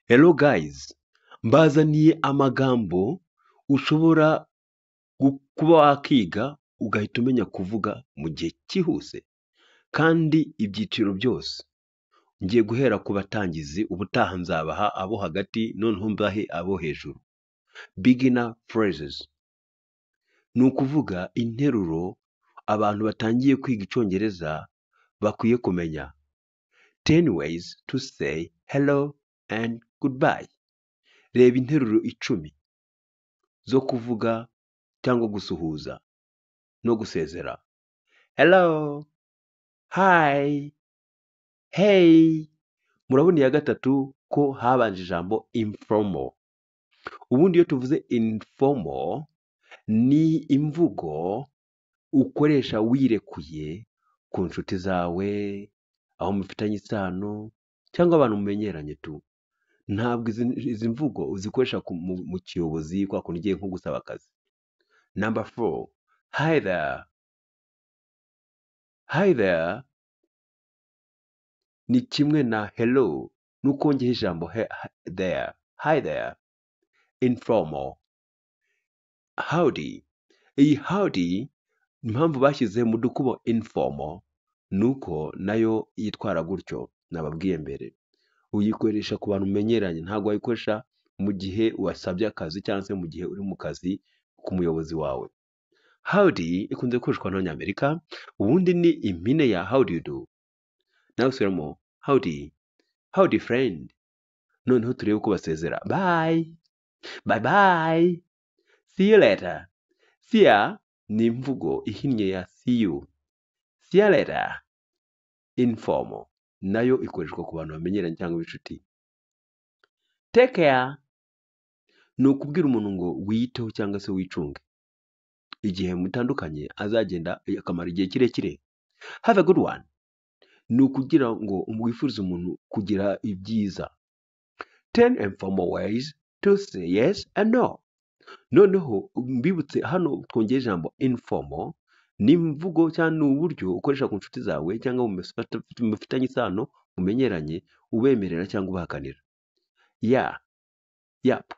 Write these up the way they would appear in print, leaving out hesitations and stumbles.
Hello guys, mbazaniye amagambo ushobora kuba wakiga ugahita umenya kuvuga mu gihe cyihuse kandi ibyiciro byose. Ngiye guhera ku batangizi, ubutaha nzabaha abo hagati, noneho mbahe abo hejuru. Beginner phrases ni ukuvuga interuro abantu batangiye kwiga icyongereza bakwiye kumenya. 10 ways to say hello and goodbye. Reba interuro 10 zo kuvuga cyangwa gusuhuza no gusezera. Hello, hi, hey. Murabona iya gatatu ko habanje ijambo informal. Ubundi iyo tuvuze informal ni imvugo ukoresha wirekuye ku nshuti zawe, aho mufitanye isano cyangwa abantu mumenyeranye tu. Ntabwo izi mvugo uzikoresha mu kiyobozi kwa kundi ugiye nko gusaba akazi. Number 4, hi there. Hi there ni kimwe na hello, nukongera ijambo there. Hi there. Informal. Howdy. Iyi howdy impamvu bashyize mu dukubo informal nuko nayo yitwara gutyo nababwiye mbere. Uyikoresha ku bantu mumenyeranye, ntabwo wayikoresha mu gihe wasabye akazi cyangwa se mu gihe uri mu kazi ku muyobozi wawe. Howdy ikunze gukoreshwa n'Abanyamerika, ubundi ni impine ya how do you do. Nawe usubiramo howdy, howdy friend. Noneho turebe uko basezera. Bye, bye bye, see you later. See ya ni imvugo ihinnye ya see you. See you later. Informal nayo ikoreshwa ku bantu bamenyeranye cyangwa inshuti. Take care ni ukubwira umuntu ngo wiyiteho cyangwa se wicunge. Igihe mutandukanye azagenda akamara igihe kirekire. Have a good one ni ukugira ngo wifurize umuntu kugira ibyiza. 10 informal ways to say yes and no. Noneho mbibutse hano twongeye ijambo informal ni imvugo cyangwa ni uburyo ukoresha ku nshuti zawe cyangwa mufitanye isano mumenyeranye, ubemerera cyangwa ubahakanira. Yeah, yap,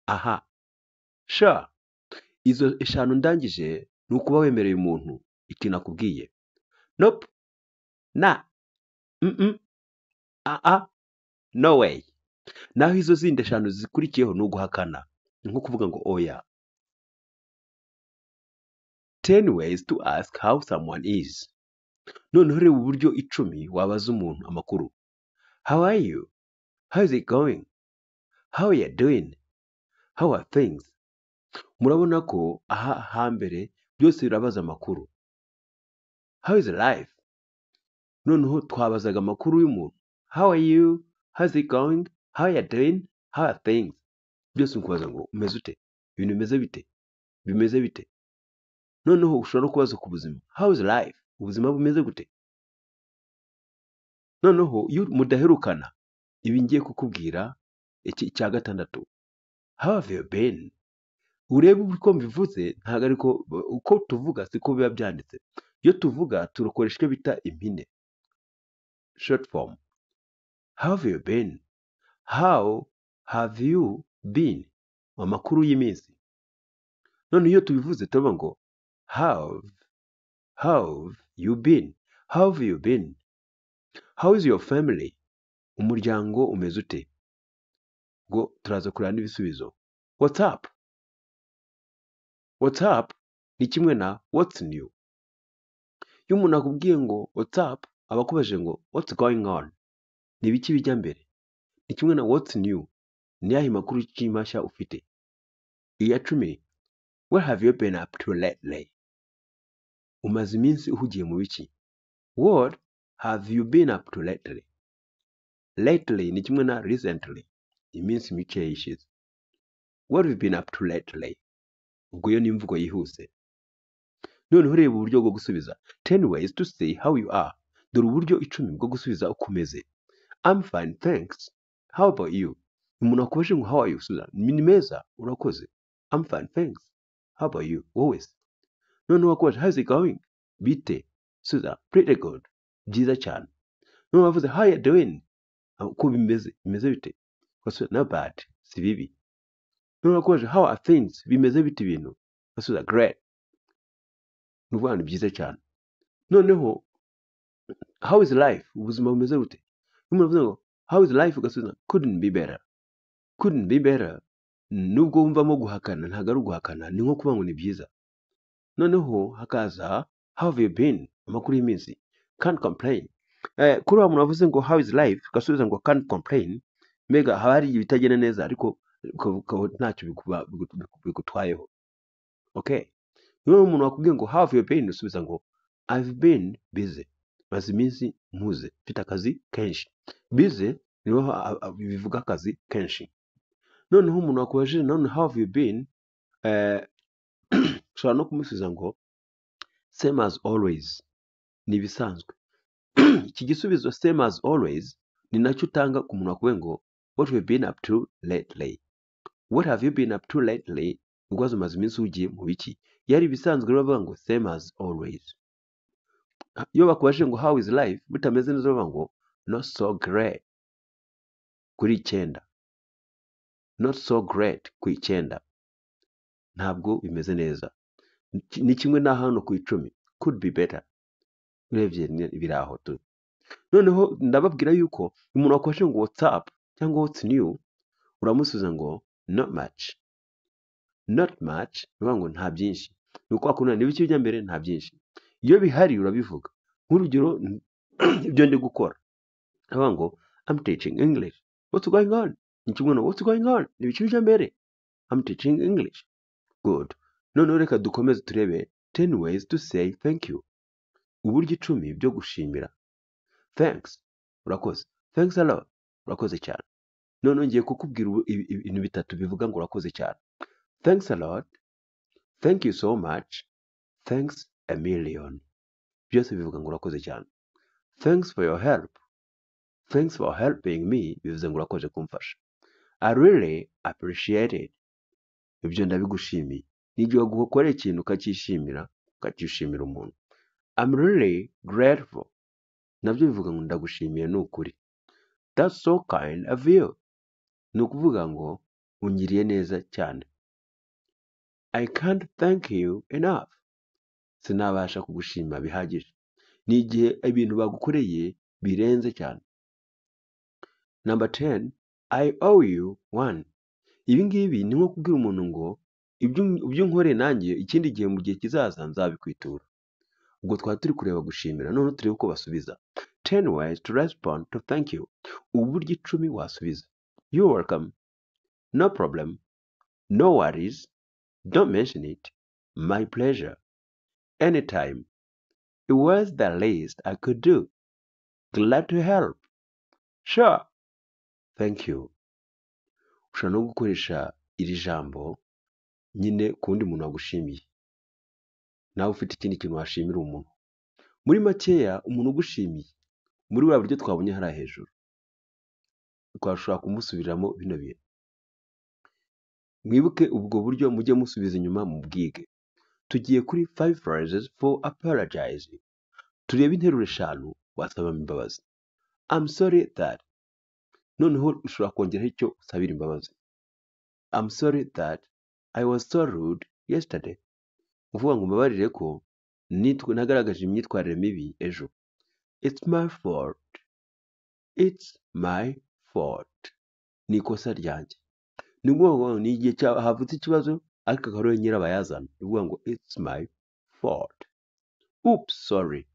aha, sure. Izo eshanu ndangije ni ukuba wemereye umuntu ikintu akubwiye. Nope, na, no way. Naho izo zindi eshanu zikurikiyeho ni uguhakana, ni nko kuvuga ngo oya. 10 ways to ask how someone is. Noneho reba uburyo 10 wabaza umuntu amakuru. How are you? How is it going? How are you doing? How are things? Murabona ko aha hambere byose birabaza amakuru. How is life? Noneho twabazaga amakuru y'umuntu. How are you? How is it going? How are you doing? How are things? Byose ukubaza ngo umeze ute? Ibintu bimeze bite? Bimeze bite? Noneho ushobora no kubaza ku buzima. How is life? Ubuzima bumeze gute? Noneho iyo mudaherukana, ibi ngiye kukubwira icya gatandatu. How have you been? Urebe uko mbivuze, ntabwo ariko uko tuvuga siko biba byanditse. Iyo tuvuga turakoresha icyo bita impine, short form. How have you been? How have you been? Amakuru y'iminsi. None iyo tubivuze tuvuga ngo how have you been? How have you been? How is your family? Umuryango umeze ute? Ngo turaza kureba n'ibisubizo. What's up? What's up ni kimwe na what's new. Iyo umuntu akubwiye ngo what's up, aba akubajije ngo what's going on. Ni ibiki bijya mbere. Ni kimwe na what's new. Ni yahe makuru mashya ufite. Iya 10, where have you been up to lately? Umaze iminsi uhugiye mu biki. What have you been up to lately? Lately ni kimwe na recently. Iminsi mike yishize. What have you been up to lately? Ubwo yo ni imvugo yihuse. Noneho ureba uburyo bwo gusubiza. 10 ways to say how you are. Dore uburyo 10 bwo gusubiza uko umeze. I'm fine, thanks. How about you? Umuntu akubajije ngo how are you? Subiza ni meza, urakoze. I'm fine, thanks. How about you? Wowe se? Noneho akubajije how is it going? Bite. Subiza pretty good. Byiza cyane. Noneho wavuze how are you doing? uko bimeze bite, ugasubiza not bad, si bibi. Noneho wakubaje how are things, bimeze bite ibintu, ugasubiza great, ni ukuvuga ni byiza cyane. Noneho how is life, ubuzima bumeze bute, iyo umuntu avuze ngo how is life ugasubiza couldn't be better. Couldn't be better, nubwo wumvamo guhakana, ntabwo ari uguhakana, ni nko kuvuga ngo ni byiza. Noneho hakaza how have you been, amakuru y'iminsi, can't complain. Kuri wa muntu wavuze ngo how is life ugasubiza ngo can't complain, mbega haba hari ibitagenda neza ariko ntacyo bigutwayeho. Okay, niyo umuntu wakubwiye ngo how have you been usubiza ngo I've been busy, maze iminsi mpuze, mfite akazi kenshi. Busy niho bivuga akazi kenshi. Noneho umuntu wakubajije none how have you been, ushobora no kumusubiza ngo same as always, ni ibisanzwe. Iki gisubizo same as always ni nacyo utanga ku muntu wakubwiye ngo what have you been up to lately. What have you been up to lately, ubwo umaze iminsi ugiye mu biki. Yari ibisanzwe rero bavuga ngo same as always. Iyo bakubajije ngo how is life bitameze neza bavuga ngo not so great kuri 9, not so great ku 9, ntabwo bimeze neza. Ni kimwe na hano ku 10 could be better, urebye biri aho tu. Noneho ndababwira yuko umuntu wakubajije ngo what's up cyangwa what's new, uramusubiza ngo not much. Not much bivuga ngo nta byinshi, ni uko wakunda n'ibiki bijya mbere nta byinshi. Iyo bihari urabivuga, nk'urugero ibyo ndi gukora avuga ngo I'm teaching English, what's going on, ni kimwe no what's going on, n'ibiki bijya mbere, I'm teaching English. Good. Noneho reka dukomeze turebe 10 ways to say thank you, uburyo 10 byo gushimira. Thanks, urakoze. Thanks a lot, urakoze cyane. Noneho ngiye kukubwira ibintu 3 bivuga ngo urakoze cyane. Thanks a lot, thank you so much, thanks a million, byose bivuga ngo urakoze cyane. Thanks for your help, thanks for helping me, bivuze ngo urakoze kumfasha. I really appreciate it, ibyo ndabigushimiye. N'igihe gukorera ikintu ukacyishimira, ukacyishimira umuntu. I'm really grateful, nabyo bivuga ngo ndagushimiye n'ukuri. That's so kind of you, ni ukuvuga ngo ungiriye neza cyane. I can't thank you enough, sinabasha kugushima bihagije. Ni igihe ibintu bagukoreye birenze cyane. Number 10, I owe you one. Ibi ngibi ni nko kubwira umuntu ngo ibyo unkoreye nanjye ikindi gihe mu gihe kizaza nzabikwitura. Ubwo twari turi kureba gushimira, none turebe uko basubiza. 10 ways to respond to thank you, uburyo 10 wasubiza. You're welcome, no problem, no worries, don't mention it, my pleasure, anytime, it was the least I could do, glad to help, sure, thank you. Ushobora no gukoresha iri jambo nyine ku wundi muntu wagushimiye, nawe ufite ikindi kintu washimira umuntu. Muri makeya umuntu ugushimiye muri buriya buryo twabonye hariya hejuru, twashobora kumusubiramo bino bintu. Mwibuke ubwo buryo mujye musubiza inyuma mu bwige. Tugiye kuri 5 phrases for apologizing. Turebe interuro 5 wasabamo imbabazi. I'm sorry that. Noneho ushobora kongeraho icyo usabira imbabazi. I'm sorry that I was so rude yesterday. Uvuga ngo mbabarire ko nagaragaje imyitwarire mibi ejo. It's my fault. It's my fault. Ni ikosa ryanjye. Ni ngombwa ni igihe havutse ikibazo ariko akaba ari nyirabayazana. Uvuga ngo it's my fault. Oops, sorry.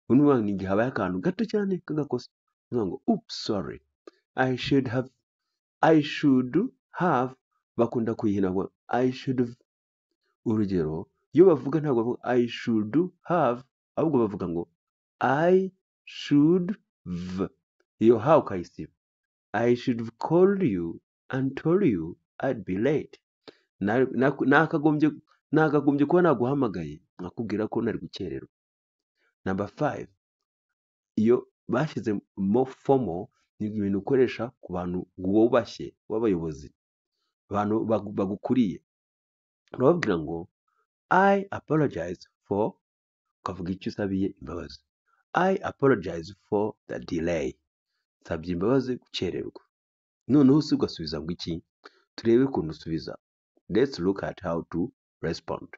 Uvuga ni igihe habaye akantu gato cyane kagakosa. Uvuga ngo oops, sorry. I should have bakunda kuyihina ngo I should have. Urugero iyo bavuga ntabwo bavuga I should have, ahubwo bavuga ngo I should have. Iyo how ukayisiba. I should have called you and told you I'd be late. Nakagombye kuba naguhamagaye nkakubwira ko nari gukererwa. Number 5, iyo bashyize mo formal ni ibintu ukoresha ku bantu wubashye w'abayobozi, abantu bagukuriye. Urababwira ngo I apologize for, ukavuga icyo usabiye imbabazi. I apologize for the delay, nsabye imbabazi gukererwa. Noneho se ugasubiza ngo iki? Turebe ukuntu usubiza. Let's look at how to respond.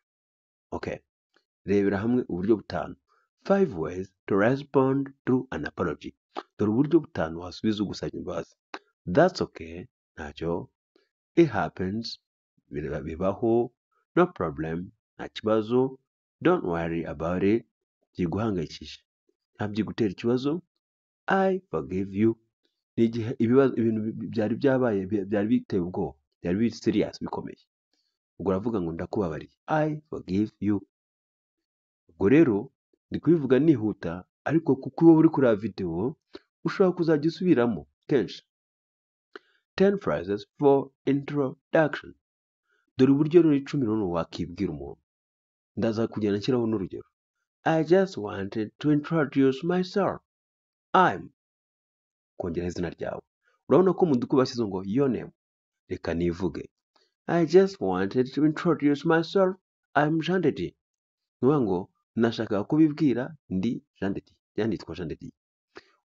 Okay. Rebera hamwe uburyo butanu. 5 ways to respond to an apology. Dore uburyo butanu wasubiza ugusabye imbabazi. That's okay. Ntacyo. It happens. Bibaho. No problem. Nta kibazo. Don't worry about it. Byiguhangayikisha. Ntabyigutera ikibazo. I forgive you. Ni igihe ibintu byari byabaye byari biteye ubwoba. Byari biri serious bikomeye. Ubwo uravuga ngo ndakubabariye. I forgive you. Ubwo rero ndi kubivuga nihuta ariko kuko uba uri kureba video ushobora kuzajya usubiramo kenshi. 10 phrases for introduction. Dore uburyo rero 10 noneho wakibwira umuntu. Ndaza kugenda nshyiraho n'urugero. I just wanted to introduce myself. I'm. Kongera izina ryawe. Urabona ko mu dukubo bashyize ngo your name. Reka nivuge. I just wanted to introduce myself. I'm Jean de Dieu. Nuvuga ngo nashakaga kubibwira ndi Jean de Dieu. Yanditwa Jean de Dieu.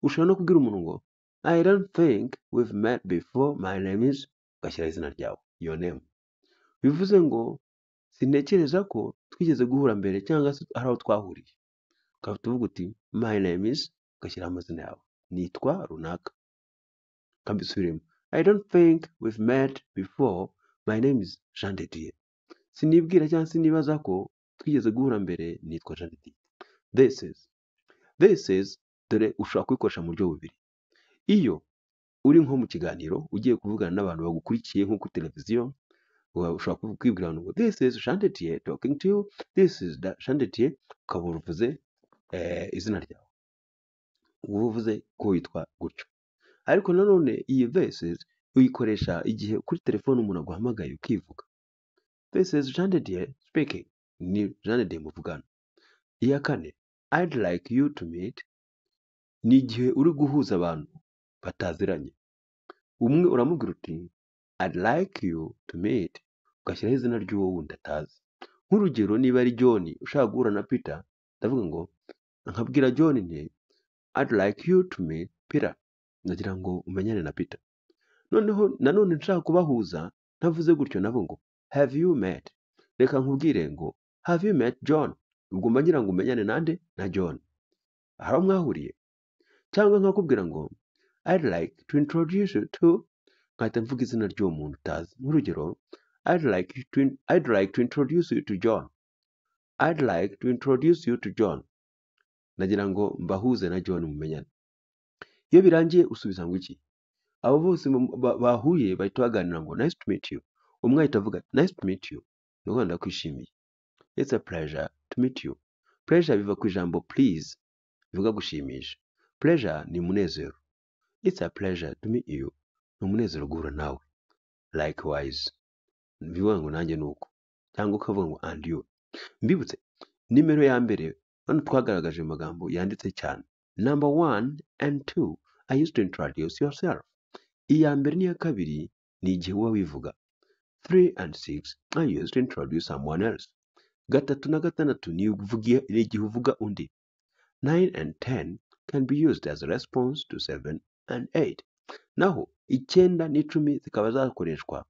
Ushobora no kubwira umuntu ngo I don't think we've met before. My name is. Ugashyira izina ryawe. Your name. Bivuze ngo sintekereza ko twigeze guhura mbere cyangwa se hari aho twahuriye. Ukaba tuvuga uti my name is. Ugashyira amazina yawe. Nitwa runaka. Kambisubiremo. I don't think we've met before. My name is Jean de Dieu. Sinibwira cyangwa sinibaza ko twigeze guhura mbere. Nitwa Jean de Dieu. This is dore ushobora kubikoresha mu buryo bubiri. Iyo uri nko mu kiganiro ugiye kuvugana n'abantu bagukurikiye nko kuri televiziyo, ushobora kwibwira ngo this is Jean de Dieu talking to you. This is Jean de Dieu. Ukaba uvuze izina ryawe. Uvuze ko witwa gutyo. Ariko nanone iyi this is uyikoresha igihe kuri telefone umuntu aguhamagaye ukivuga. This is Jean de Dieu speaking. Ni Jean de Dieu muvugana. Iya kane, I'd like you to meet. Ni igihe uri guhuza abantu bataziranye. Umwe uramubwira uti I'd like you to meet. Ugashyiraho izina ry'uwo wundi atazi. Nk'urugero niba ari John ushaka guhura na Peter, ndavuga ngo nkabwira John nti I'd like you to meet Peter. Ndagira ngo umenyane na Peter. Noneho nanone nshaka kubahuza ntavuze gutyo nabo ngo have you met. Reka nkubwire ngo have you met John. Ubwo mba ngira ngo umenyane nande na John. Aho mwahuriye. Cyangwa nkakubwira ngo I'd like to introduce you to. Nkahita mvuga izina ry'uwo muntu utazi. Nk'urugero I'd like to introduce you to John. I'd like to introduce you to John. Nagira ngo mbahuze na John mumenyane. Iyo birangiye usubiza ngo iki? Abo bose bahuye bahita baganira ngo nice to meet you. Umwe ahita avuga nice to meet you. Nuko ndakwishimiye. It's a pleasure to meet you. Pleasure biva ku ijambo please bivuga gushimisha. Pleasure ni umunezero. It's a pleasure to meet you. Ni umunezero guhura nawe. Likewise. Bivuga ngo nanjye nuko. Cyangwa ukavuga ngo and you. Mbibutse nimero ya mbere hano twagaragaje amagambo yanditse cyane. Number 1 and 2 I used to introduce yourself. Iya mbere n'iya kabiri ni igihe uba wivuga. 3 and 6 I used to introduce someone else. 3 na 6 ni igihe uvuga undi. 9 and 10 can be used as a response to 7 and 8. Naho 9 n'10 zikaba zakoreshwa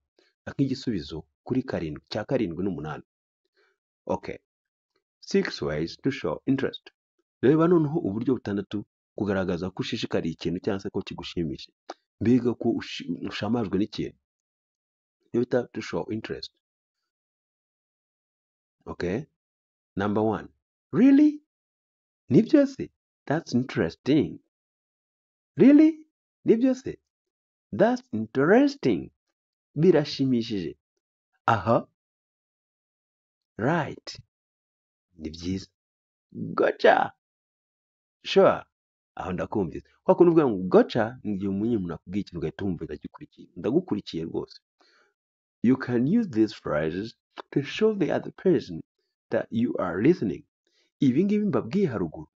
nk'igisubizo kuri 7 n'8. Okay. 6 ways to show interest. Reba noneho uburyo butandatu kugaragaza ko ushishikariye ikintu cyangwa se ko kigushimisha. Mbega ko ushamajwe n'ikintu. Iyo bita to show interest. Okay. Number 1. Really? Nibyo se? That's interesting. Really? Nibyo se? That's interesting. Birashimishije. Aha. Right. Ni byiza. Gotcha. Sure. Aho ndakumvise. Kwa kuntu uvuga ngo gotcha ngiye umuntu akubwiye ikintu ugahita wumva ndagikurikiye. Ndagukurikiye rwose. You can use these phrases to show the other person that you are listening. Ibi ngibi mbabwiye haruguru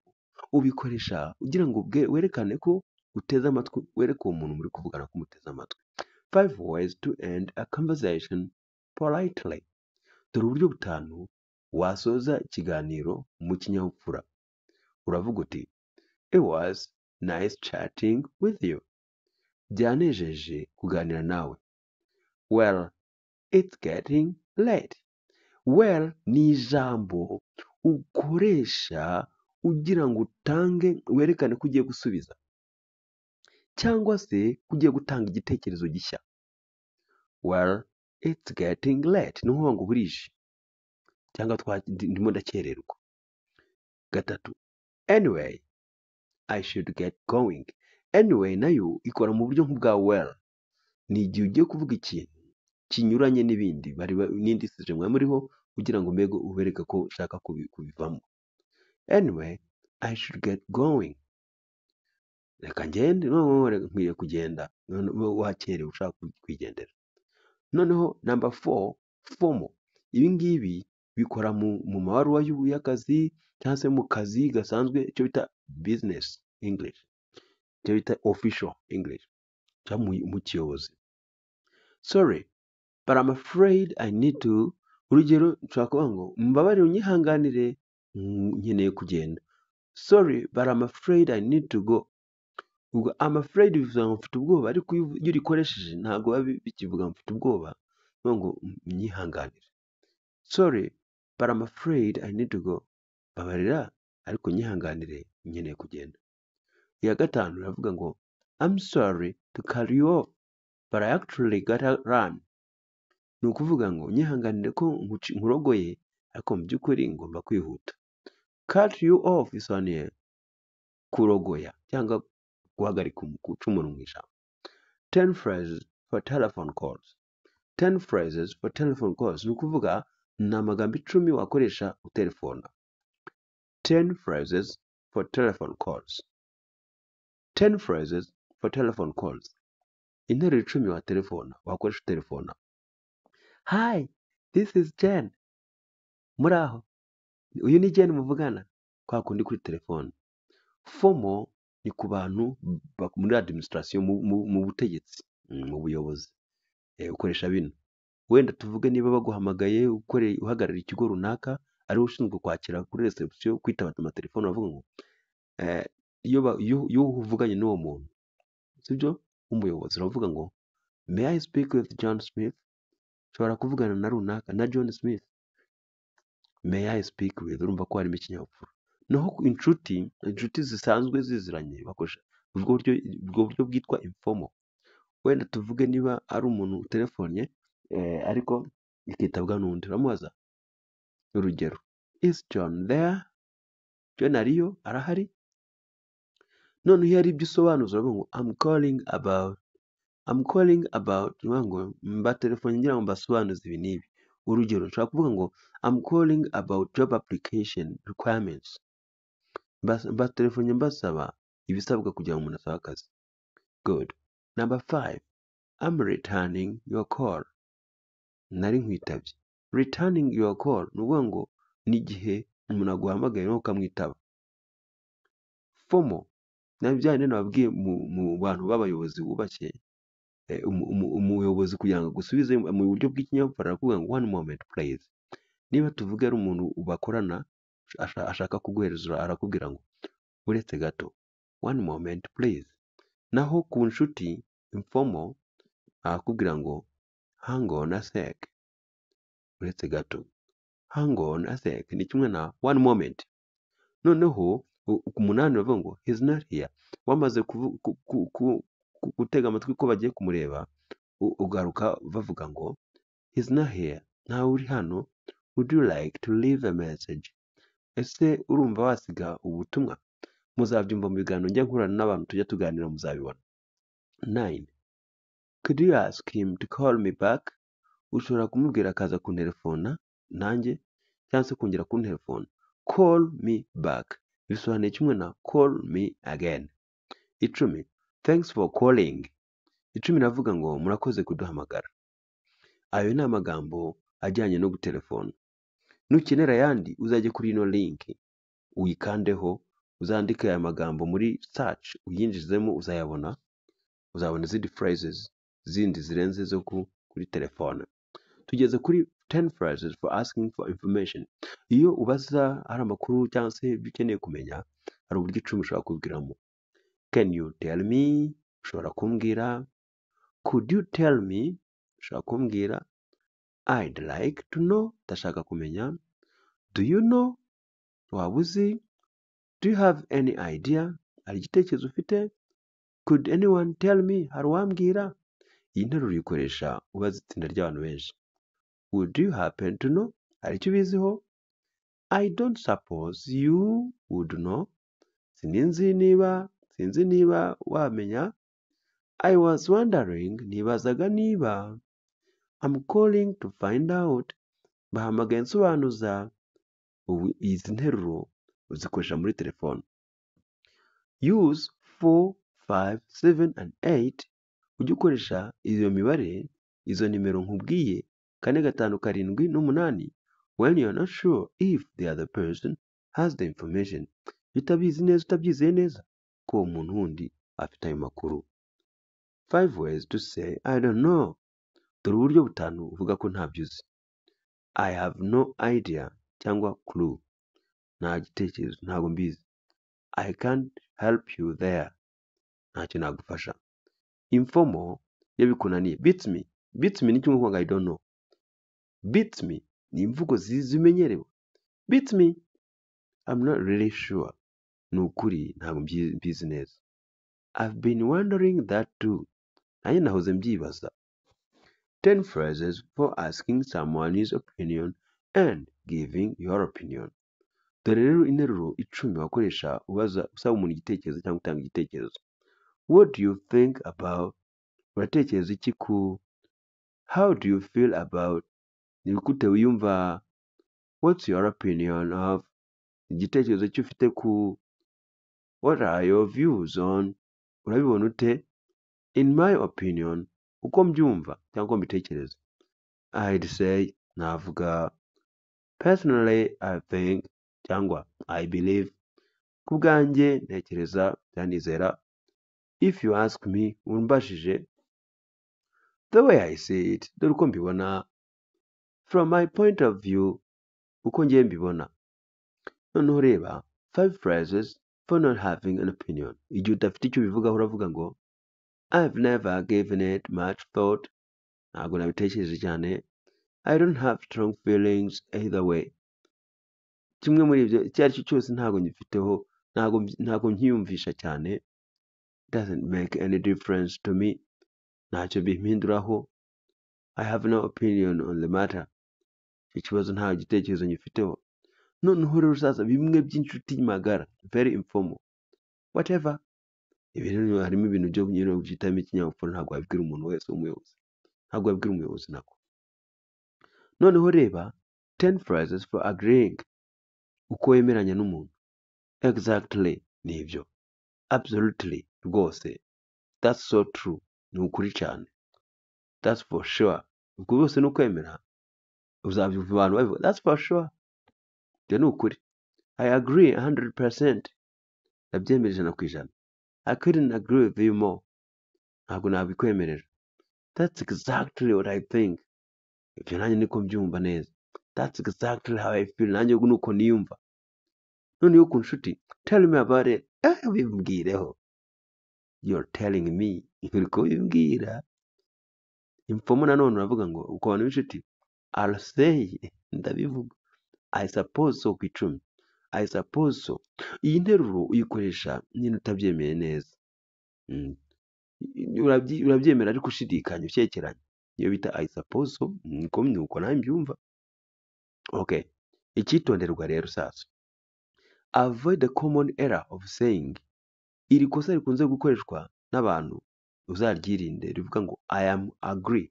ubikoresha ugira ngo werekane ko uteze amatwi, wereke uwo muntu muri kuvugana ko umuteze amatwi. 5 ways to end a conversation politely. Dore uburyo butanu wasoza ikiganiro mu kinyabupfura. Uravuga uti it was nice chatting with you. byanejeje kuganira nawe. Well, it's getting late. Well ni ijambo ukoresha ugira ngo utange werekane ko ugiye gusubiza cyangwa se ko ugiye gutanga igitekerezo gishya. Well, it's getting late ni ukuvuga ngo burije cyangwa ndimo ndakererwa. Gatatu, anyway, I should get going. Anyway nayo ikora mu buryo nk'ubwa well. Ni igihe ugiye kuvuga ikintu kinyuranye n'ibindi n'indi sije muriho kugira ngo mbego ubereke ko ushaka kubivamo. Anyway, I should get going. Reka ngende, nkwiye kugenda, wakerewe ushaka kwigendera. Noneho number 4, formal. Ibi ngibi bikora mu mabaruwa y'akazi cyangwa se mu kazi gasanzwe, icyo bita business English, icyo bita official English cyangwa mu kiyobozi. Sorry, but I'm afraid I need to. Urugero nshobora kuvuga ngo mbabarire unyihanganire nkeneye kugenda. Sorry, but I'm afraid I need to go. Ubwo I'm afraid bivuga ngo mfite ubwoba, ariko iyo urikoresheje ntabwo biba bikivuga ngo mfite ubwoba, ngo unyihanganire. Sorry, but I'm afraid I need to go. Babarira ariko unyihanganire nkeneye kugenda. Iya gatanu iravuga ngo I'm sorry to cut you off, but I actually gotta run. Ni ukuvuga ngo unyihanganire ko nkurogoye ariko mu by'ukuri ngomba kwihuta. Cut you off bisobanuye kurogoya cyangwa guhagarika guca umuntu mu ijambo. 10 phrases for telephone calls. 10 phrases for telephone calls ni ukuvuga ni amagambo 10 wakoresha utelefona. 10 phrases for telephone calls. 10 phrases for telephone calls. Interuro 10 wa telefona wakoresha utelefona. Hi, this is Jen. Muraho. Uyu ni Jen muvugana kwa kundi kuri telefone. Formal ni ku bantu muri administration, mu butegetsi, mu buyobozi. Ukoresha bino. Wenda tuvuge niba baguhamagaye uhagarara ikigo runaka, ari ushinzwe kwakira kuri reception, kwitaba amatelefone, bavuga ngo iyo uvuganye n'uwo muntu, sibyo, umuyobozi uravuga ngo may I speak with John Smith? Ushobora kuvugana na runaka na John Smith. May I speak with, urumva ko harimo ikinyabupfura. Naho inshuti zisanzwe ziziranye bakoresha ubwo buryo bwitwa informal. Wenda tuvuge niba ari umuntu telefonye ariko ikitabwa n'undi, uramubaza. Urugero, is John there? John ariyo, arahari? None iyo ari ibyo usobanuza uravuga ngo I'm calling about ngo mba telefone ngira ngo mbasobanuze ibi n'ibi. Urugero, nshobora kuvuga ngo I'm calling about job application requirements. Mba telefone mbasaba ibisabwa kugira ngo umuntu asabe akazi. Good. Number 5, I'm returning your call. Nari nkwitabye. Returning your call ni ukuvuga ngo ni igihe umuntu aguhamagaye nawe ukamwitaba. Formal nabyo byane nababwiye mu bantu b'abayobozi bubashye, umuyobozi kugira ngo gusubize mu buryo bw'ikinyabupfura arakuvuga ngo one moment please. Niba tuvuge ari umuntu bakorana ashaka kuguhereza, arakubwira ngo uretse gato, one moment please. Naho ku nshuti informal arakubwira ngo hang on a sec, uretse gato. Hang on a sec ni kimwe na one moment. Noneho ku munani bavuga ngo he's not here. Wamaze gutega amatwi ko bagiye kumureba, ugaruka bavuga ngo he's not here, ntawe uri hano. Would you like to leave a message? Ese urumva wasiga ubutumwa? Muzabyumva mu biganiro njya nkurana n'abantu tujya tuganira, muzabibona. 9, could you ask him to call me back? Ushobora kumubwira akaza kuntelefona nanjye cyangwa se kongera kuntelefona. Call me back bisobanuye kimwe na call me again. 10, thanks for calling. 10 navuga ngo murakoze kuduhamagara. Ayo ni amagambo ajyanye no gutelefona. Nukenera ayandi uzajye kuri ino link uyikandeho, uzandike aya magambo muri search uyinjizemo, uzabona izindi phrases zindi zirenze zo kuri telefone. Tugeze kuri 10 phrases for asking for information. Iyo ubaza hari amakuru cyangwa se ibyo ukeneye kumenya, hari uburyo 10 ushobora kubwiramo. Can you tell me? ushobora kumbwira could you tell me, ushobora kumbwira I'd like to know, ndashaka kumenya. Do you know, waba uzi. Do you have any idea, hari igitekerezo ufite. Could anyone tell me, hari uwambwira. Iyi nteruro uyikoresha ubaza itsinda ry'abantu benshi. Would you happen to know, hari icyo ubiziho. I don't suppose you would know, sinzi niba wamenya. I was wondering, nibazaga niba. I'm calling to find out, bahamagaye nsobanuza. Ubu izi nteruro uzikoresha muri telefone. Use 4, 5, 7 and 8. Ujye ukoresha iyo mibare, izo nimero nkubwiye, 4, 5, 7 n'umunani, when you're not sure if the other person has the information. Utabizi neza, utabyizeye neza ko uwo muntu wundi afite ayo makuru. 5 ways to say I don't know. Dore uburyo butanu uvuga ko ntabyo uzi. I have no idea cyangwa clue. Nta gitekerezo, ntabwo mbizi. I can't help you there. Ntacyo nagufasha. Informal, iyo bikunaniye. Beats me. Beats me ni kimwe kuvuga I don't know. Beats me ni imvugo zimenyerewe. Beats me. I'm not really sure. Ni ukuri ntabwo mbizi neza. I've been wondering that too. Nanjye nahoze mbyibaza. 10 phrases for asking someone his opinion and giving your opinion. Dore rero interuro 10 wakoresha ubaza usaba umuntu igitekerezo cyangwa utanga igitekerezo. What do you think about? Uratekereza iki ku? How do you feel about? Ni gute wiyumva? What's your opinion of? Igitekerezo cyo ufite ku? What are your views on? Urabibona ute? In my opinion, uko mbyumva cyangwa mbitekereza. I'd say, navuga, personally I think cyangwa I believe. Ku bwanjye ntekereza byanizera. If you ask me, umbajije, the way I see it, dore uko mbibona. From my point of view, uko ngiye mbibona. Noneho reba 5 phrases for not having an opinion. Igihe udafite icyo ubivugaho uravuga ngo I've never given it much thought. Ntabwo nabitekereje cyane. I don't have strong feelings either way. Kimwe muri ibyo icyo ari cyo cyose ntabwo ngifiteho, ntabwo nkiyumvisha cyane. Doesn't make any difference to me. Ntacyo bimpinduraho. I have no opinion on the matter. Icyo kibazo nta gitekerezo ngifiteho. Noneho rero uzaza bimwe by'inshuti magara, very informal. Whatever. Ibi rero harimo ibintu byo nyine byitamo ikinyabupfura, ntabwo wabibwira umuntu wese w'umuyobozi. Ntabwo wabibwira umuyobozi nako. Noneho reba 10 phrases for agreeing. Uko wemeranya n'umuntu. Exactly, nibyo. Absolutely, rwose. That's so true, ni ukuri cyane. That's for sure. Ubwo bose ni ukwemera. Uzabyumva abantu babivuga, that's for sure. Ibyo ni ukuri. I agree 100%. Ndabyemera 100%. I couldn't agree with you more. Ntabwo nabikwemerera. That's exactly what I think. Ibyo nanjye niko mbyumva neza. That's exactly how I feel. Nanjye nuko niyumva. Noneho ku nshuti, tell me about it. Bimbwireho. You're telling me. Uri kubimbwira. Informal nanone uravuga ngo uko abantu b'inshuti, I'll say, ndabivuga. I suppose so ku 10. I suppose so. Iyi nteruro uyikoresha nyine utabyemeye neza. Urabyemera ariko ushidikanya, ucyekeranya. Iyo bita I suppose so, nuko nawe mbyumva. Okay. Icyitonderwa rero sasa. Avoid the common error of saying. Iri kosa rikunze gukoreshwa n'abantu, uzaryirinde rivuga ngo I am agree.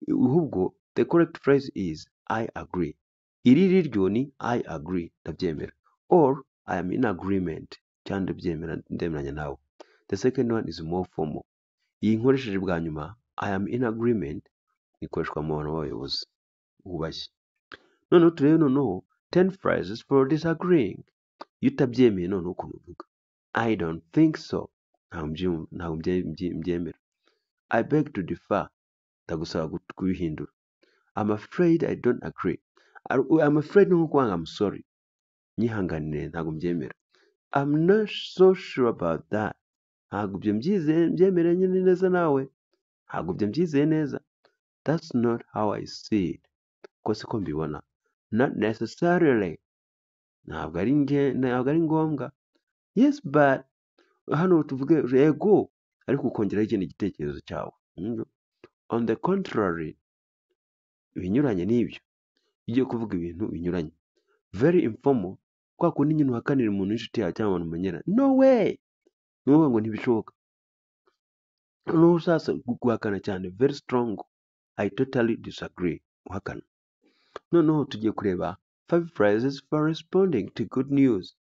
Ahubwo the correct phrase is I agree. Iri ryo ni I agree, ndabyemera. Or I am in agreement, cyangwa ndabyemera, ndemeranya nawe. The second one is more formal. Iyi nkoresheje bwa nyuma I am in agreement ikoreshwa mu bantu b'abayobozi bubashye. Noneho turebe 10 phrases for disagreeing. Iyo utabyemeye noneho ukuntu uvuga. I don't think so. Ntabwo mbyemera. I beg to differ. Ndagusaba kubihindura. I'm afraid I don't agree. I'm afraid no kuvuga I'm sorry. Nyihanganire ntabwo mbyemera. I'm not so sure about that. ntabwo ibyo mbyemeranye neza nawe, ntabwo ibyo mbyizeye neza. That's not how I see it. Ko siko mbibona. Not necessarily. Ntabwo ari ngombwa. Yes, but hano tuvuge yego, ariko ukongeraho ikindi gitekerezo cyawe. On the contrary, ibinyuranye n'ibyo. Ugiye kuvuga ibintu binyuranye. Very informal. Kwa kundi nyine uhakanira umuntu w'inshuti yawe cyangwa umuntu umenyera. No way! Nuvuga ngo ntibishoboka. Noneho sasa guhakana cyane, very strong. I totally disagree. Uhakana. Noneho tugiye kureba 5 phrases for responding to good news.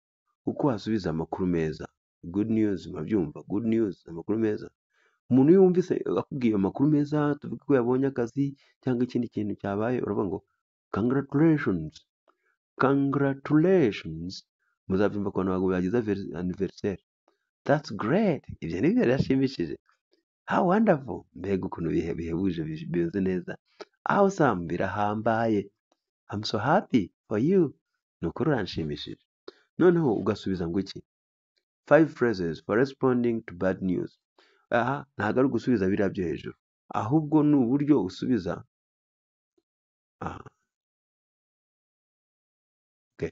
Uko wasubiza amakuru meza. Good news, mwabyumva. Good news, amakuru meza. Umuntu iyo wumvise akubwiye amakuru meza, tuvuge ko yabonye akazi cyangwa ikindi kintu cyabaye, uravuga ngo congratulations. Congratulations. Muzabyumva ko ntabwo bagize anniversaire. That's great. Ibyo ni byo birashimishije. How wonderful. Mbega ukuntu bihebuje bimeze neza. Awesome. Birahambaye. I'm so happy for you. Ni ukuri uranshimishije. Noneho ugasubiza ngo iki? 5 phrases for responding to bad news. Aha ntabwo ari gusubiza biriya byo hejuru, ahubwo ni uburyo usubiza. Okay.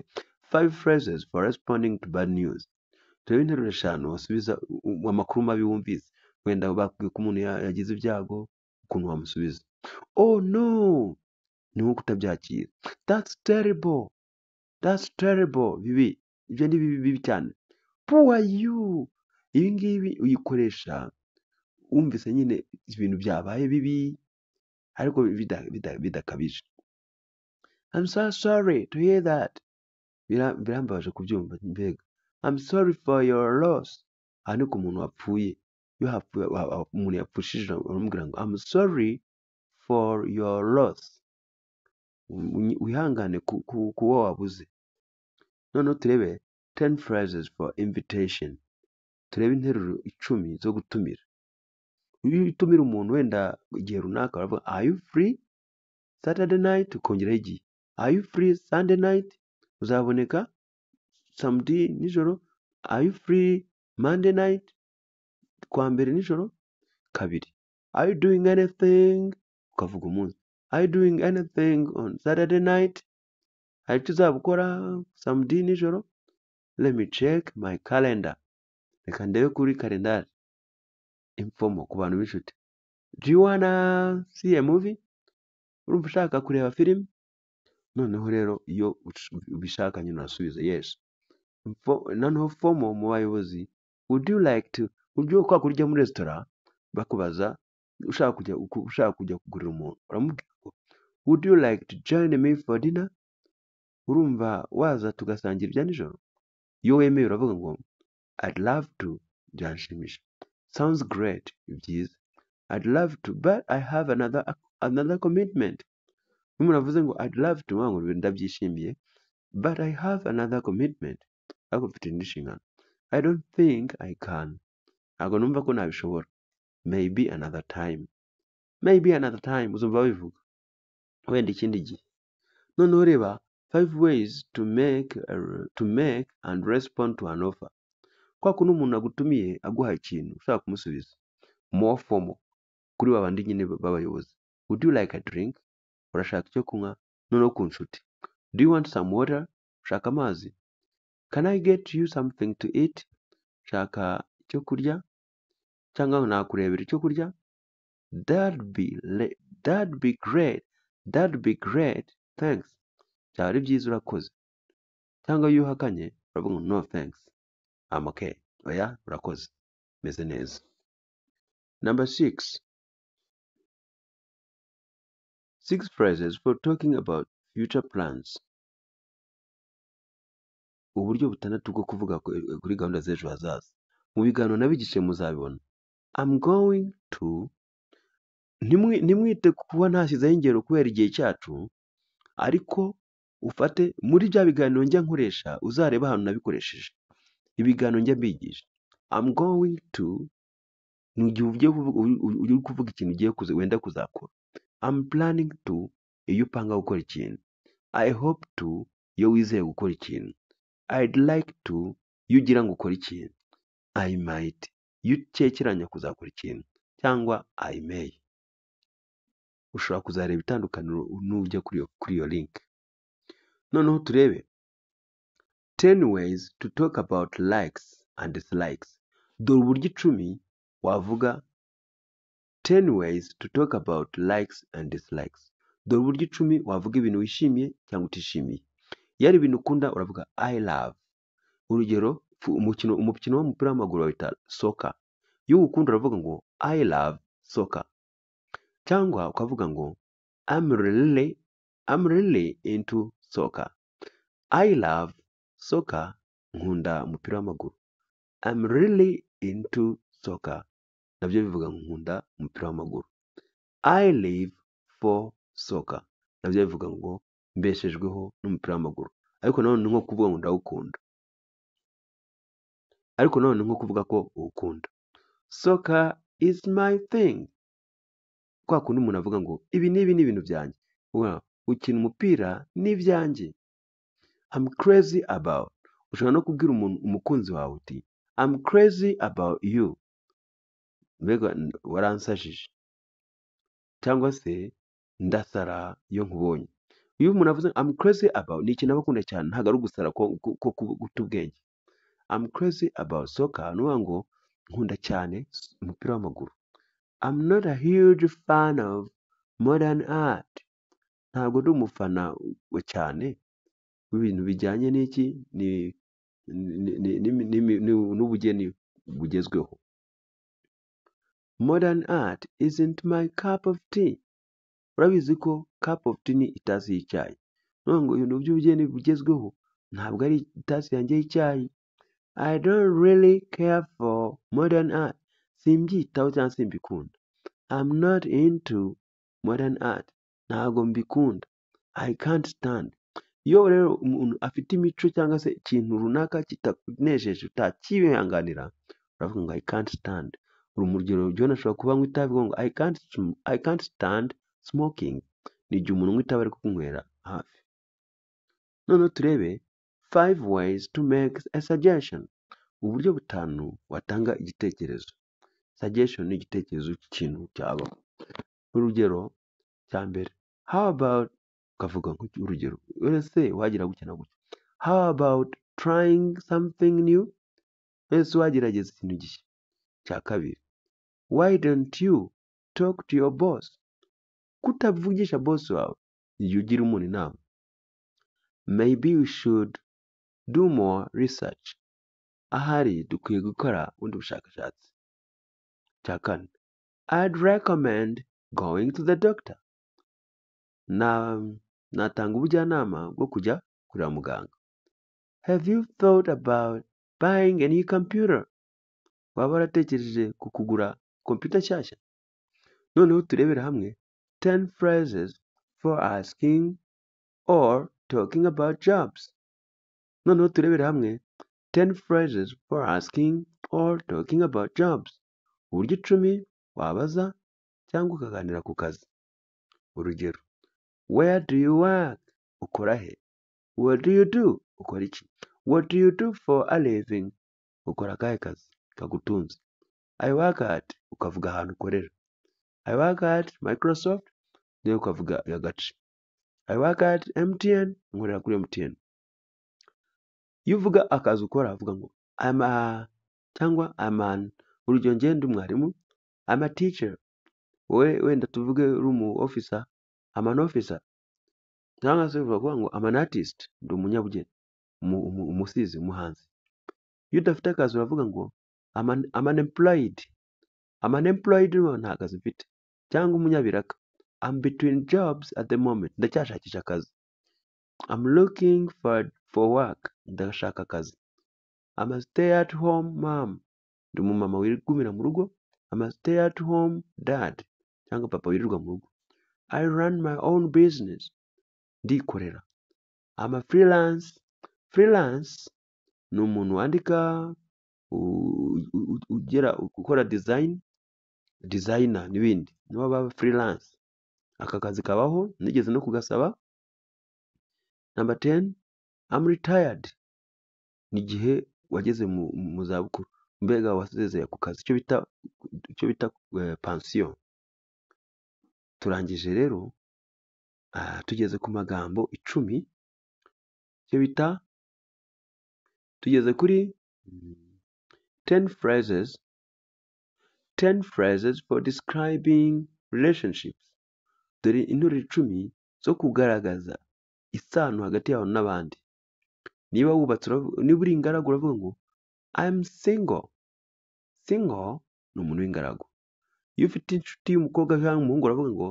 5 phrases for responding to bad news. Turebe interuro 5 wasubiza amakuru mabi wumvise. Wenda bakubwiye ko umuntu yagize ibyago, ukuntu wamusubiza. Oh no, ni nko kutabyakira. That's terrible. That's terrible. Bibi. Ibyo ni bibi cyane. Poor you. Ibi ngibi uyikoresha wumvise nyine ibintu byabaye bibi, ariko bidakabije. I'm so sorry to hear that. Birambabaje kubyumva mbega. I'm sorry for your loss. Aha ni ku muntu wapfuye. Iyo umuntu yapfushije uramubwira ngo I'm sorry for your loss. Wihangane kuwo wabuze. Noneho turebe 10 phrases for invitation. Turebe interuro 10 zo gutumira. Iyo utumira umuntu wenda igihe runaka baravuga are you free Saturday night, ukongeraho igihe. Are you free Sunday night? Uzaboneka Sunday nijoro. Are you free Monday night? Kwa mbere nijoro. Kabiri. Are you doing anything? Ukavuga umunsi. Are you doing anything on Saturday night? Hari icyo uzaba ukora Sunday nijoro? Let me check my calendar. Reka ndebe kuri kalendari. Informal ku bantu b'inshuti. Do you wanna see a movie? Urumva ushaka kureba film? Noneho rero iyo ubishaka nyine urasubiza yes. Noneho formal mu bayobozi, would you like to, uburyo kwa kurya muri restaurant bakubaza ushaka kujya kugurira umuntu, uramubwira ngo would you like to join me for dinner? Urumva waza tugasangira ibya nijoro? Iyo wemeye uravuga ngo I'd love to, byanshimisha. Sounds great, byiza. I'd love to, but I have another commitment. Umuntu avuze ngo I'd love to, ngo ndabyishimiye, but I have another commitment. Ariko mfite indi nshingano. I don't think I can. Ntabwo numva ko nabishobora. Maybe another time. Maybe another time. Uzumva bivuga. Wenda ikindi gihe. Noneho reba 5 ways to make and respond to an offer. Kwa kuno umuntu agutumiye aguha ikintu ushaka kumusubiza. More formal. Kuri babandi nyine b'abayobozi. Would you like a drink? Urashaka icyo kunywa? Noneho ku nshuti. Do you want some water? Ushaka amazi? Can I get you something to eat? Ushaka icyo kurya? Cyangwa nakurebera icyo kurya? That'd be great. That'd be great. Thanks. Byaba ari byiza urakoze. Cyangwa iyo uhakanye uravuga no thanks. I'm okay. Oya urakoze. Meze neza. Number 6. 6 phrases for talking about future plans. Uburyo butandatu bwo kuvuga kuri gahunda z'ejo hazaza. Mu biganiro nabigishe muzabibona. I'm going to. Ntimwite kuba ntashyizeho ingero kubera igihe cyacu, ariko ufate muri bya biganiro njya nkoresha uzareba ahantu nabikoresheje. Ibiganiro njya mbigisha. I'm going to. Ni igihe uri kuvuga ikintu ugiye wenda kuzakora. I'm planning to. Iyo upanga gukora ikintu. I hope to. Iyo wizeye gukora ikintu. I'd like to. Iyo ugira ngo ukore ikintu. I might. iyo ukekeranya kuzakora ikintu cyangwa I may, ushobora kuzareba itandukaniro nujya kuri iyo link. Noneho turebe 10 ways to talk about likes and dislikes. Dore uburyo 10 wavuga 10 ways to talk about likes and dislikes. Dore uburyo 10 wavuga ibintu wishimiye cyangwa utishimiye. Yari ibintu ukunda uravuga I love. Urugero umukino w'umupira w'amaguru wita soccer. Iyo ukunda uravuga ngo I love soccer. Cyangwa ukavuga ngo I'm really into soccer. I love soccer. Nkunda umupira w'amaguru. I'm really into soccer. Nabyo bivuga ngo nkunda umupira w'amaguru. I live for soccer. Nabyo bivuga ngo mbeshejweho n'umupira w'amaguru. Ariko nanone nko kuvuga ngo ndawukunda. Ariko nanone nko kuvuga ko ukunda. Soccer is my thing. Kwa kundi umuntu avuga ngo ibi ni ibintu byanjye. Ukina umupira ni ibyanjye. I'm crazy about. Ushobora no kubwira umukunzi wawe uti I'm crazy about you. Mbega waransajije. Cyangwa se ndasara iyo nkubonye. Iyo umuntu avuze I'm crazy about ni ikintu abakunda cyane, ntabwo ari ugusara ko guta ubwenge. I'm crazy about soccer nuvuga ngo nkunda cyane umupira w'amaguru. I'm not a huge fan of modern art. Ntabwo ndi umufana cyane w'ibintu bijyanye n'iki n'ubugeni bugezweho. Modern art isn't my cup of tea. Urabizi ko cup of tea ni itasi y'icyayi. Nuvuga ngo ibintu by'ubugeni bugezweho ntabwo ari itasi yanjye y'icyayi. I don't really care for modern art. Simbyitaho cyangwa simbikunda. I'm not into modern art. Ntabwo mbikunda. I can't stand. Iyo rero umuntu afite imico cyangwa se ikintu runaka kitakunejeje utakihanganira, uravuga ngo I can't stand. Urugero John ashobora kuba anywa itabi ngo I can't stand smoking. Ni igihe umuntu anywa itabi ari kunywera hafi. Noneho turebe 5 ways to make a suggestion. Uburyo 5 watanga igitekerezo. Suggestion ni igitekerezo cy'ikintu cyabaho. Urugero cya mbere, how about, ukavuga urugero ese wagira gukina gutya, how about trying something new, ese wagerageza ikintu gishya. Cya kabiri, why don't you talk to your boss, kutavugisha boss wawe igihe ugira umuntu inama. Maybe we should do more research, ahari dukwiye gukora ubundi bushakashatsi. Cya kane, I'd recommend going to the doctor, natanga ubujyanama bwo kujya kureba muganga. Have you thought about buying a new computer, waba waratekereje kugura computer nshyashya. Noneho turebera hamwe 10 phrases for asking or talking about jobs. Noneho turebera hamwe 10 phrases for asking or talking about jobs. Uburyo 10 wabaza cyangwa ukaganira ku kazi. Urugero, where do you work, ukora he. What do you do, ukora iki. What do you do for a living, ukora akahe kazi kagutunze. I work at, ukavuga ahantu ukorera. I work at Microsoft, niyo ukavuga agace. I work at MTN, nkorera kuri MTN. Iyo uvuga akazi ukora uvuga ngo cyangwa I'm an, urugero njye ndi umwarimu, I'm a teacher. Wenda tuvuge uri umu officer, I'm an officer. Cyangwa se uvuga ngo I'm an artist, ndi umunyabugeni, umusizi, umuhanzi. Iyo udafite akazi uravuga ngo I'm unemployed. I'm unemployed nta kazi mfite. Cyangwa umunyabiraka, I'm between jobs at the moment, ndacyashakisha akazi. I'm looking for work, ndashaka akazi. I'm a stay at home mom, ndi umumama wigumira mu rugo. I'm a stay at home dad, cyangwa papa wirirwa mu rugo. I run my own business, ndikorera. I'm a freelance. Freelance ni umuntu wandika, ukora designer n'ibindi, nibo baba freelance. Aka kazi kabaho, nigeze no kugasaba. Number 10, I'm retired. Ni igihe wageze mu zabukuru. mbega wasezeye ku kazi, icyo bita pansiyo. Turangije rero tugeze ku magambo 10, icyo bita tugeze kuri 10 phrases for describing relationships. Dore interuro 10 zo kugaragaza isano hagati yawe n'abandi. Niba wubatse, niba uri ingaragu uravuga ngo I'm single. Single ni umuntu w'ingaragu. Iyo ufite inshuti y'umukobwa cyangwa umuhungu uravuga ngo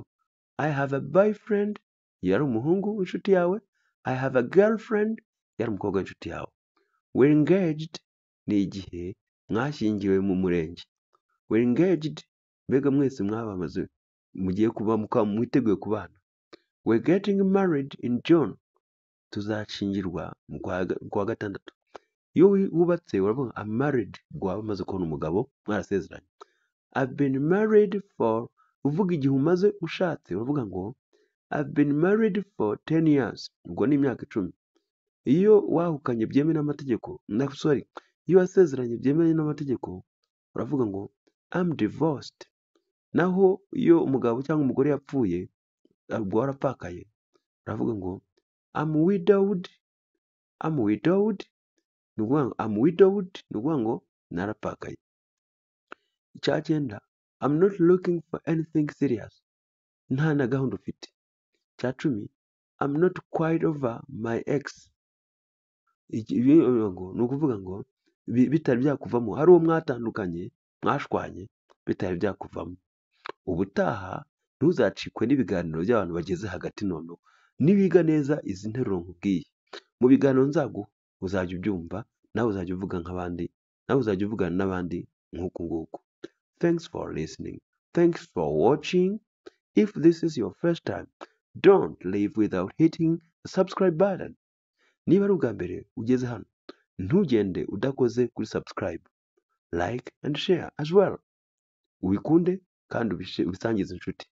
I have a boyfriend. Iyo ari umuhungu w'inshuti yawe. I have a girlfriend. Iyo ari umukobwa w'inshuti yawe. We're engaged ni igihe mwashyingiwe mu murenge. We're engaged, mbega mwese mwabamaze, mugiye kuba mwiteguye kubana. We're getting married in June. Tuzashingirwa mu kwa gatandatu. Iyo wubatse uravuga I'm married, waba umaze kubona umugabo mwarasezeranye. I've been married for, uvuga igihe umaze ushatse uravuga ngo I've been married for 10 years. Ubwo ni imyaka 10. Iyo wahukanye byemewe n'amategeko, iyo wasezeranye byemewe n'amategeko uravuga ngo I'm divorced. Naho iyo umugabo cyangwa umugore yapfuye, ubwo warapfakaye, uravuga ngo I'm widowed. I'm widowed. Ni ukuvuga ngo narapfakaye. Icya 9, I'm not looking for anything serious. Nta na gahunda ufite. Icya 10, I'm not quite over my ex. Ni ukuvuga ngo bitari byakuvamo, hari uwo mwatandukanye, mwashwanye, bitari byakuvamo. Ubutaha ntuzacikwe n'ibiganiro by'abantu bageze hagati noneho. Nibiga neza izi nteruro nkubwiye, mu biganiro nzaguha uzajya ubyumva, nawe uzajya uvuga nk'abandi, nawe uzajya uvugana n'abandi nk'uku nguku. Thanks for listening. Thanks for watching. If this is your first time, don't leave without hitting the subscribe button. Niba ari ubwa mbere ugeze hano, ntugende udakoze kuri subscribe, like and share as well. Ubikunde kandi ubisangize inshuti.